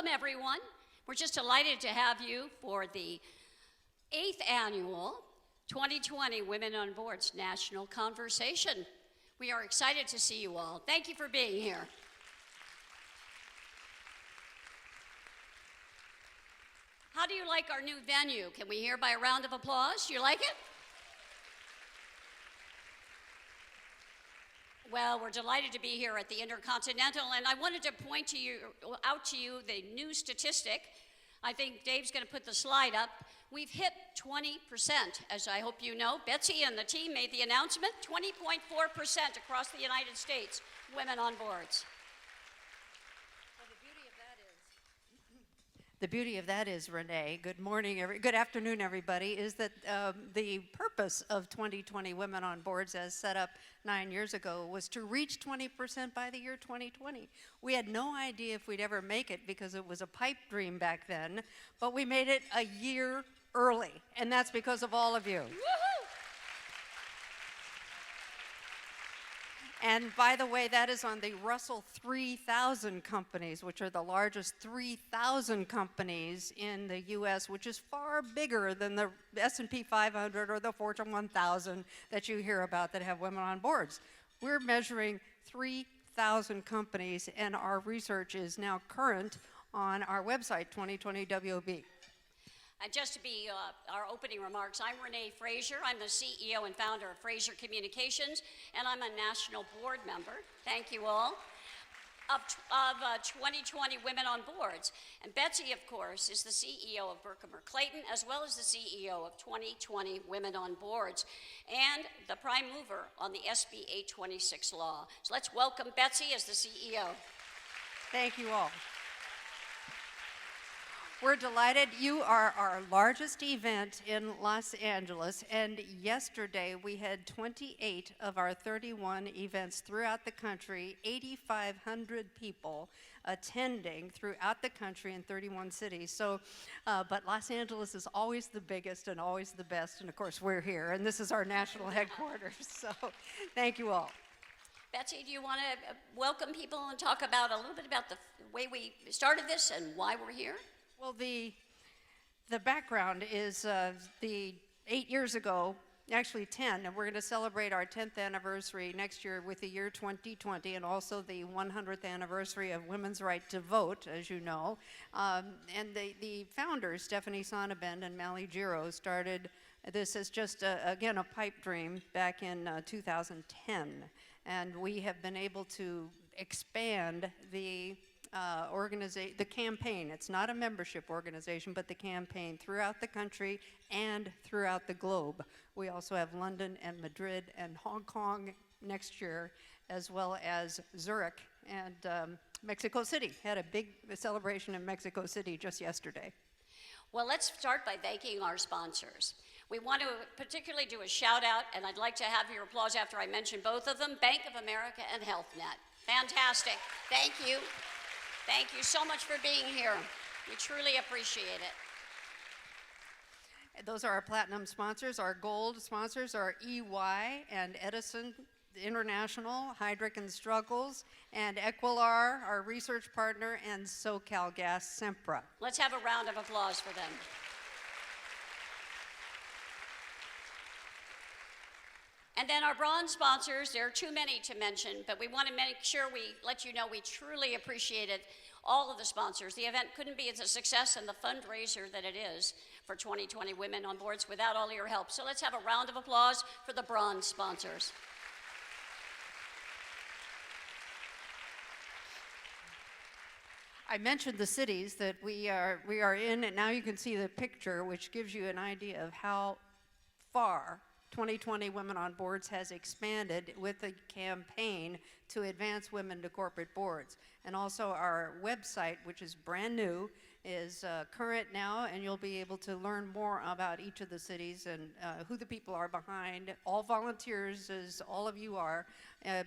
welcome everyone. We're just delighted to have you for the 8th annual 2020 Women on Boards National Conversation. We are excited to see you all. Thank you for being here. How do you like our new venue? Can we hear by a round of applause? You like it? Well, we're delighted to be here at the Intercontinental, and I wanted to point out to you the new statistic. I think Dave's going to put the slide up. We've hit 20%, as I hope you know. Betsy and the team made the announcement, 20.4% across the United States, women on boards. The beauty of that is, Renee, good afternoon, everybody, is that the purpose of 2020 Women on Boards, as set up 9 years ago, was to reach 20% by the year 2020. We had no idea if we'd ever make it because it was a pipe dream back then, but we made it a year early, and that's because of all of you. Woohoo! And by the way, that is on the Russell 3000 companies, which are the largest 3,000 companies in the U.S., which is far bigger than the S&P 500 or the Fortune 1000 that you hear about that have women on boards. We're measuring 3,000 companies, and our research is now current on our website, 2020 WOB. And just to be our opening remarks, I'm Renee Frazier. I'm the CEO and founder of Frazier Communications, and I'm a national board member. Thank you all. Of 2020 Women on Boards. And Betsy, of course, is the CEO of Berkmer Clayton, as well as the CEO of 2020 Women on Boards, and the prime mover on the SB 826 law. So let's welcome Betsy as the CEO. Thank you all. We're delighted. You are our largest event in Los Angeles, and yesterday we had 28 of our 31 events throughout the country, 8,500 people attending throughout the country in 31 cities. So, but Los Angeles is always the biggest and always the best, and of course we're here, and this is our national headquarters, so thank you all. Betsy, do you want to welcome people and talk about a little bit about the way we started this and why we're here? Well, the background is the 8 years ago, actually 10, and we're going to celebrate our 10th anniversary next year with the year 2020, and also the 100th anniversary of women's right to vote, as you know. And the founders, Stephanie Sonnabend and Mally Giro, started this as just, again, a pipe dream back in 2010. And we have been able to expand the campaign. It's not a membership organization, but the campaign throughout the country and throughout the globe. We also have London and Madrid and Hong Kong next year, as well as Zurich and Mexico City. Had a big celebration in Mexico City just yesterday. Well, let's start by thanking our sponsors. We want to particularly do a shout out, and I'd like to have your applause after I mention both of them, Bank of America and HealthNet. Fantastic. Thank you. Thank you so much for being here. We truly appreciate it. Those are our platinum sponsors. Our gold sponsors are EY and Edison International, Heidrick and Struggles, and Equilar, our research partner, and SoCal Gas Sempra. Let's have a round of applause for them. And then our bronze sponsors, there are too many to mention, but we want to make sure we let you know we truly appreciated all of the sponsors. The event couldn't be as a success and the fundraiser that it is for 2020 Women on Boards without all your help. So let's have a round of applause for the bronze sponsors. I mentioned the cities that we are in, and now you can see the picture, which gives you an idea of how far 2020 Women on Boards has expanded with a campaign to advance women to corporate boards. And also our website, which is brand new, is current now, and you'll be able to learn more about each of the cities and who the people are behind, all volunteers, as all of you are,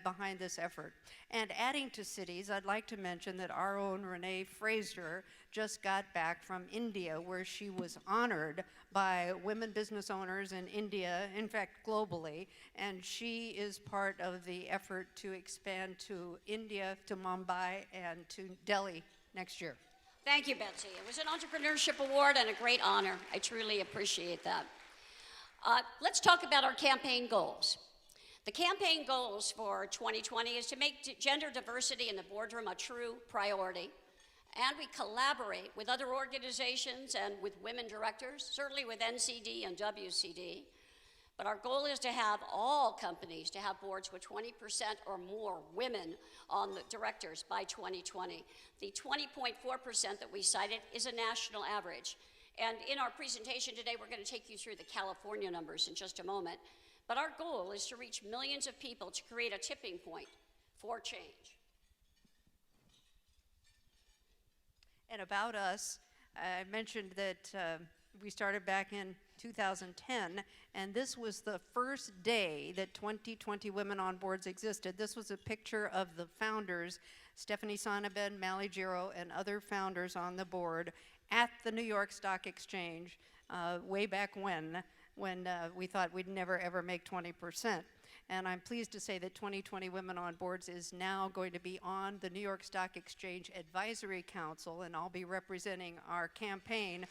behind this effort. And adding to cities, I'd like to mention that our own Renee Frazier just got back from India, where she was honored by women business owners in India, in fact globally, and she is part of the effort to expand to India, to Mumbai, and to Delhi next year. Thank you, Betsy. It was an entrepreneurship award and a great honor. I truly appreciate that. Let's talk about our campaign goals. The campaign goals for 2020 is to make gender diversity in the boardroom a true priority. And we collaborate with other organizations and with women directors, certainly with NCD and WCD. But our goal is to have all companies to have boards with 20% or more women on the directors by 2020. The 20.4% that we cited is a national average. And in our presentation today, we're going to take you through the California numbers in just a moment. But our goal is to reach millions of people to create a tipping point for change. And about us, I mentioned that we started back in 2010, and this was the first day that 2020 Women on Boards existed. This was a picture of the founders, Stephanie Sonnabend, Mally Giro, and other founders on the board at the New York Stock Exchange way back when we thought we'd never ever make 20%. And I'm pleased to say that 2020 Women on Boards is now going to be on the New York Stock Exchange Advisory Council, and I'll be representing our campaign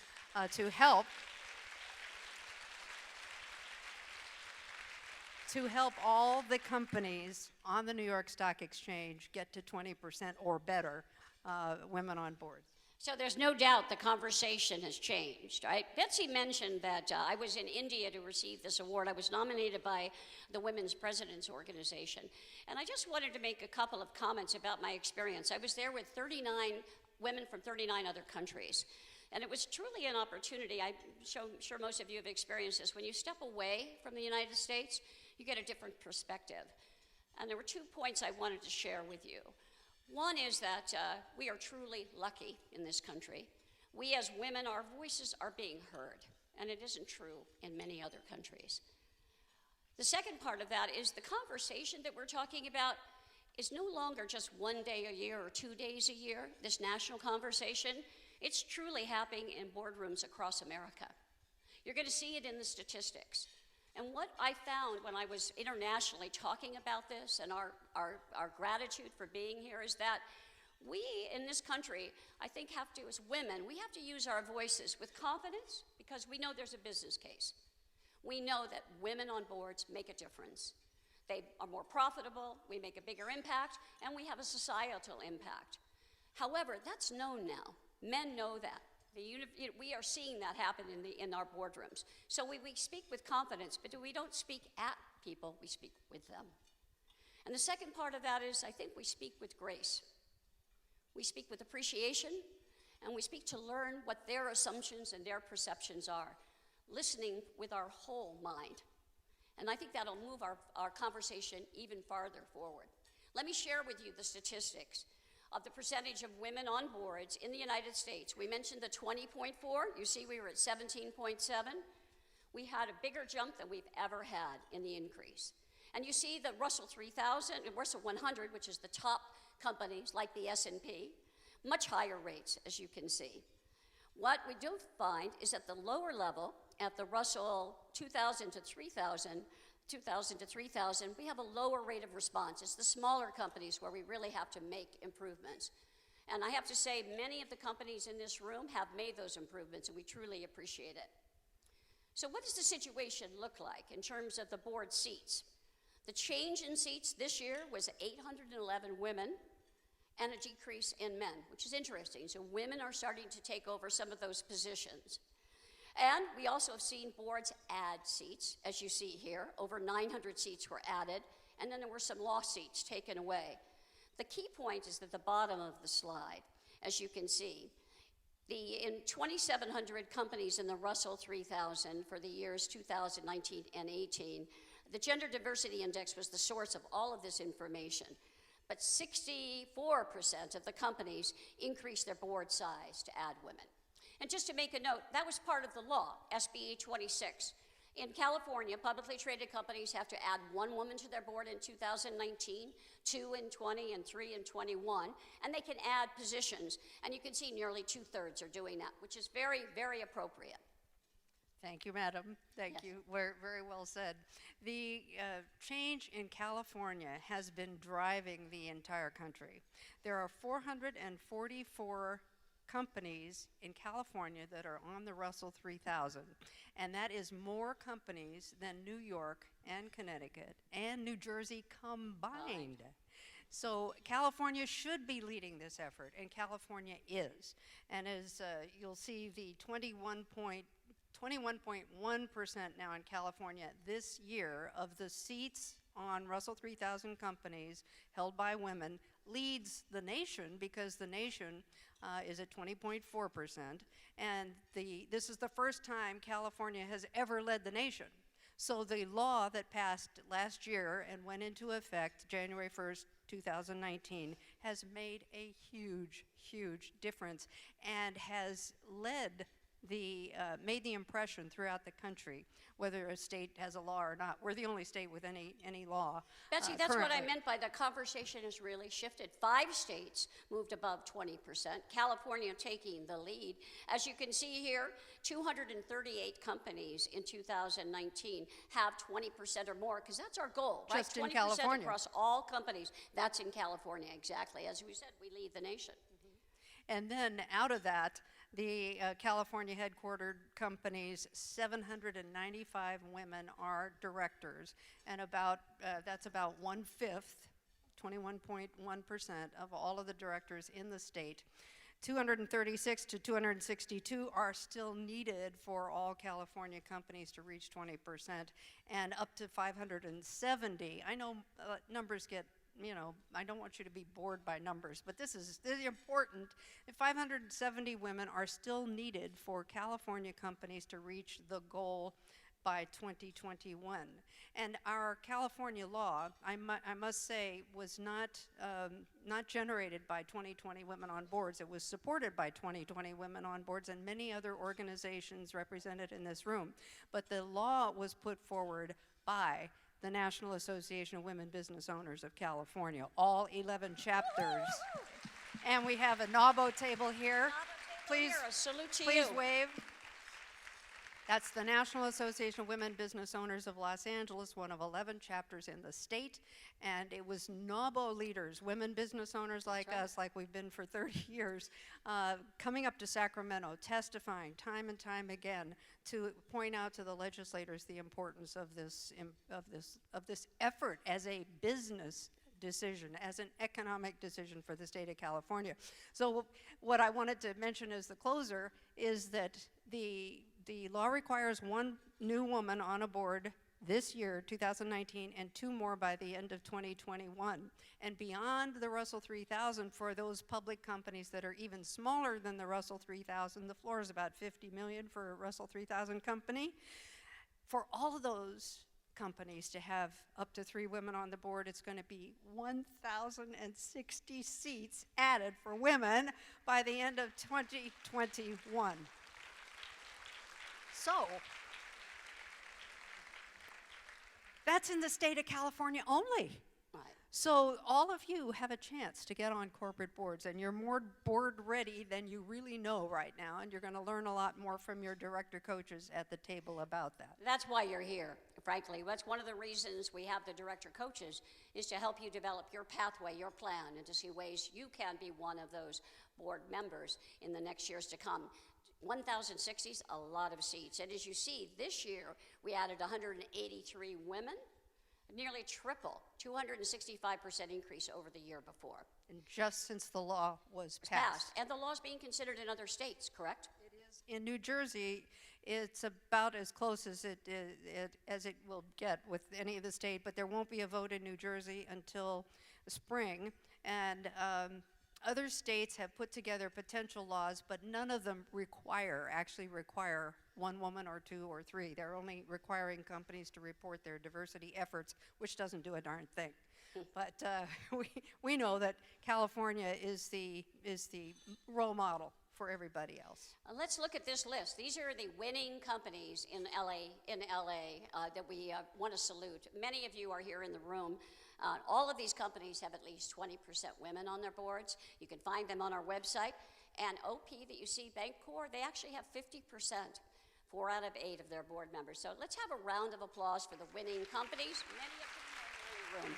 to help all the companies on the New York Stock Exchange get to 20% or better women on boards. So there's no doubt the conversation has changed, right? Betsy mentioned that I was in India to receive this award. I was nominated by the Women's Presidents Organization. And I just wanted to make a couple of comments about my experience. I was there with 39 women from 39 other countries. And it was truly an opportunity. I'm sure most of you have experienced this. When you step away from the United States, you get a different perspective. And there were 2 points I wanted to share with you. One is that we are truly lucky in this country. We as women, our voices are being heard, and it isn't true in many other countries. The second part of that is the conversation that we're talking about is no longer just 1 day a year or 2 days a year, this national conversation. It's truly happening in boardrooms across America. You're going to see it in the statistics. And what I found when I was internationally talking about this and our gratitude for being here is that we in this country, I think, have to, as women, we have to use our voices with confidence because we know there's a business case. We know that women on boards make a difference. They are more profitable, we make a bigger impact, and we have a societal impact. However, that's known now. Men know that. We are seeing that happen in our boardrooms. So we speak with confidence, but we don't speak at people, we speak with them. And the second part of that is I think we speak with grace. We speak with appreciation, and we speak to learn what their assumptions and their perceptions are, listening with our whole mind. And I think that'll move our conversation even farther forward. Let me share with you the statistics of the percentage of women on boards in the United States. We mentioned the 20.4. You see we were at 17.7. We had a bigger jump than we've ever had in the increase. And you see the Russell 3000, Russell 100, which is the top companies like the S&P, much higher rates, as you can see. What we do find is at the lower level, at the Russell 2000 to 3000, we have a lower rate of response. It's the smaller companies where we really have to make improvements. And I have to say, many of the companies in this room have made those improvements, and we truly appreciate it. So what does the situation look like in terms of the board seats? The change in seats this year was 811 women and a decrease in men, which is interesting. So women are starting to take over some of those positions. And we also have seen boards add seats, as you see here. Over 900 seats were added, and then there were some lost seats taken away. The key point is at the bottom of the slide, as you can see. In 2,700 companies in the Russell 3000 for the years 2019 and 18, the Gender Diversity Index was the source of all of this information. But 64% of the companies increased their board size to add women. And just to make a note, that was part of the law, SB 26. In California, publicly traded companies have to add 1 woman to their board in 2019, 2 in 20, and 3 in 21, and they can add positions. And you can see nearly 2/3 are doing that, which is very, very appropriate. Thank you, madam. Thank you. Very well said. The change in California has been driving the entire country. There are 444 companies in California that are on the Russell 3000, and that is more companies than New York and Connecticut and New Jersey combined. So California should be leading this effort, and California is. And as you'll see, the 21.1% now in California this year of the seats on Russell 3000 companies held by women leads the nation, because the nation is at 20.4%. And this is the first time California has ever led the nation. So the law that passed last year and went into effect January 1st, 2019, has made a huge, huge difference and has made the impression throughout the country, whether a state has a law or not. We're the only state with any law. Betsy, that's currently. what I meant by the conversation has really shifted. 5 states moved above 20%, California taking the lead. As you can see here, 238 companies in 2019 have 20% or more, because that's our goal, right? Just in California. 20% across all companies. That's in California, exactly. As we said, we lead the nation. And then out of that, the California headquartered companies, 795 women are directors, and that's about 1/5, 21.1% of all of the directors in the state. 236 to 262 are still needed for all California companies to reach 20%, and up to 570. I know numbers get, I don't want you to be bored by numbers, but this is important. 570 women are still needed for California companies to reach the goal by 2021. And our California law, I must say, was not generated by 2020 Women on Boards. It was supported by 2020 Women on Boards and many other organizations represented in this room. But the law was put forward by the National Association of Women Business Owners of California, all 11 chapters. And we have a NAWBO table here. Please, a salute to please you. wave. That's the National Association of Women Business Owners of Los Angeles, one of 11 chapters in the state. And it was NAWBO leaders, women business owners like us, like we've been for 30 years, coming up to Sacramento, testifying time and time again to point out to the legislators the importance of this effort as a business decision, as an economic decision for the state of California. So what I wanted to mention as the closer is that the law requires 1 new woman on a board this year, 2019, and 2 more by the end of 2021. And beyond the Russell 3000, for those public companies that are even smaller than the Russell 3000, the floor is about $50 million for a Russell 3000 company. For all of those companies to have up to 3 women on the board, it's going to be 1,060 seats added for women by the end of 2021. So, that's in the state of California only. Right. So all of you have a chance to get on corporate boards, and you're more board ready than you really know right now, and you're going to learn a lot more from your director coaches at the table about that. That's why you're here, frankly. That's one of the reasons we have the director coaches, is to help you develop your pathway, your plan, and to see ways you can be one of those board members in the next years to come. 1,060 is a lot of seats. And as you see, this year we added 183 women, nearly triple, 265% increase over the year before. And just since the law was passed. And the law is being considered in other states, correct? It is. In New Jersey, it's about as close as it will get with any of the state, but there won't be a vote in New Jersey until spring. And other states have put together potential laws, but none of them actually require 1 woman or 2 or 3. They're only requiring companies to report their diversity efforts, which doesn't do a darn thing. But we know that California is the role model for everybody else. Let's look at this list. These are the winning companies in LA that we want to salute. Many of you are here in the room. All of these companies have at least 20% women on their boards. You can find them on our website. And OP that you see, Bancorp, they actually have 50%, 4 out of 8 of their board members. So let's have a round of applause for the winning companies. Many of them are in the room.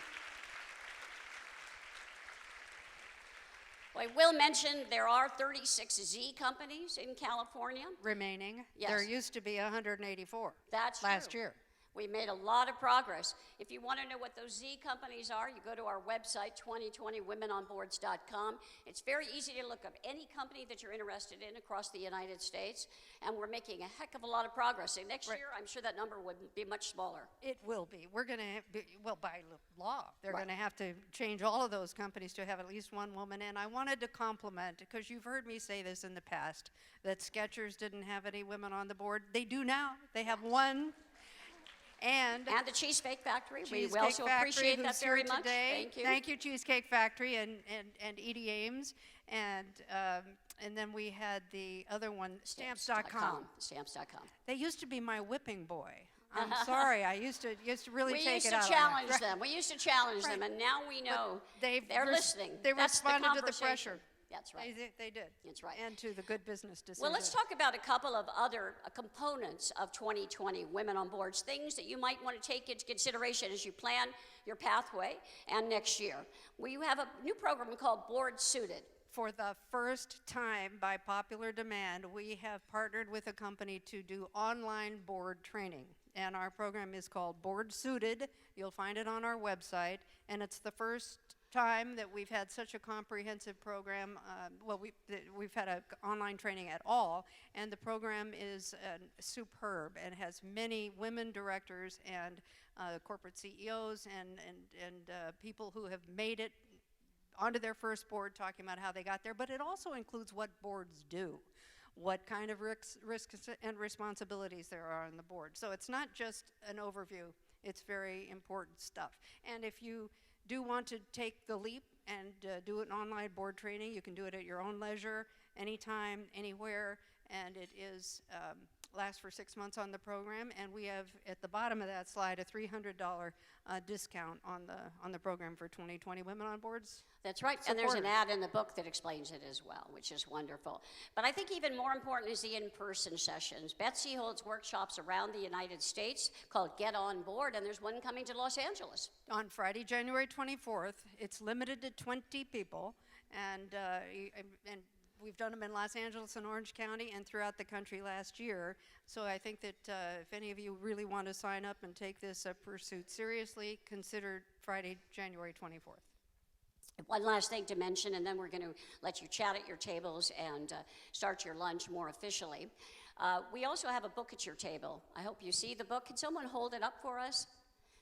I will mention there are 36 Z companies in California. Remaining. Yes. There used to be 184 That's last true. year. We made a lot of progress. If you want to know what those Z companies are, you go to our website, 2020womenonboards.com. It's very easy to look up any company that you're interested in across the United States, and we're making a heck of a lot of progress. And next year, I'm sure that number would be much smaller. It will be. We're going to, well, by law, they're Right. going to have to change all of those companies to have at least one woman. And I wanted to compliment, because you've heard me say this in the past, that Skechers didn't have any women on the board. They do now. They have one. And the Cheesecake Factory. We Cheesecake also Factory, appreciate that who's very here much. today. Thank you. Thank you, Cheesecake Factory and Edie Ames. And then we had the other one, Stamps.com. Stamps.com. They used to be my whipping boy. I'm sorry. I used to really We take used it to out challenge on them. them. We used to challenge them, and now we know they're listening. They That's the responded to the conversation. pressure. That's right. They did. That's right. And to the good business decisions. Well, let's talk about a couple of other components of 2020 Women on Boards, things that you might want to take into consideration as you plan your pathway and next year. We have a new program called Board Suited. For the first time, by popular demand, we have partnered with a company to do online board training. And our program is called Board Suited. You'll find it on our website. And it's the first time that we've had such a comprehensive program. We've had an online training at all. And the program is superb and has many women directors and corporate CEOs and people who have made it onto their first board, talking about how they got there, but it also includes what boards do, what kind of risks and responsibilities there are on the board. So it's not just an overview, it's very important stuff. And if you do want to take the leap and do an online board training, you can do it at your own leisure, anytime, anywhere, and it is lasts for 6 months on the program, and we have at the bottom of that slide a $300 discount on the program for 2020 Women on Boards. That's right, and there's an ad in the book that explains it as well, which is wonderful. But I think even more important is the in-person sessions. Betsy holds workshops around the United States called Get On Board, and there's one coming to Los Angeles. On Friday, January 24th, it's limited to 20 people, and we've done them in Los Angeles and Orange County and throughout the country last year. So I think that if any of you really want to sign up and take this pursuit seriously, consider Friday, January 24th. One last thing to mention, and then we're going to let you chat at your tables and start your lunch more officially. We also have a book at your table. I hope you see the book. Can someone hold it up for us?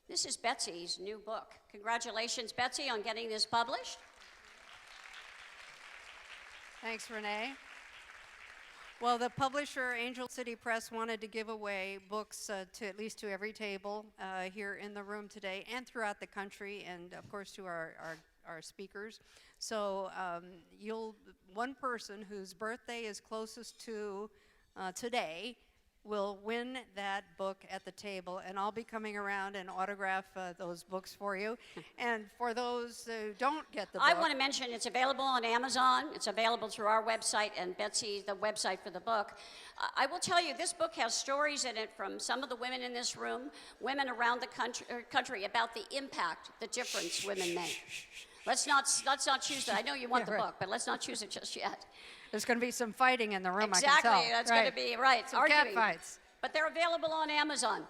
This is Betsy's new book. Congratulations, Betsy, on getting this published. Thanks, Renee. Well, the publisher, Angel City Press, wanted to give away books to at least to every table here in the room today and throughout the country, and of course to our speakers. So one person whose birthday is closest to today will win that book at the table, and I'll be coming around and autograph those books for you. And for those who don't get the book, I want to mention it's available on Amazon. It's available through our website and Betsy, the website for the book. I will tell you, this book has stories in it from some of the women in this room, women around the country about the impact, the difference women make. Let's not choose that. I know you want the book, but let's not choose it just yet. There's going to be some fighting in the room, Exactly, I can tell. that's going to be, right, Some arguing. cat fights. But they're available on Amazon.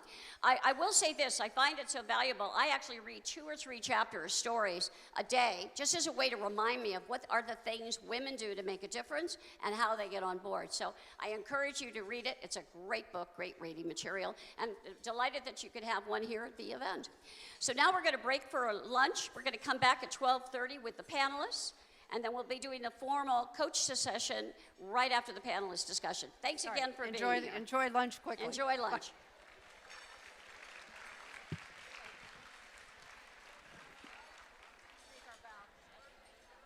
I will say this, I find it so valuable. I actually read 2 or 3 chapters, stories, a day, just as a way to remind me of what are the things women do to make a difference and how they get on board. So I encourage you to read it. It's a great book, great reading material, and delighted that you could have one here at the event. So now we're going to break for lunch. We're going to come back at 12:30 with the panelists, and then we'll be doing the formal coach session right after the panelist discussion. Thanks again for being here. Enjoy lunch quickly. Enjoy lunch.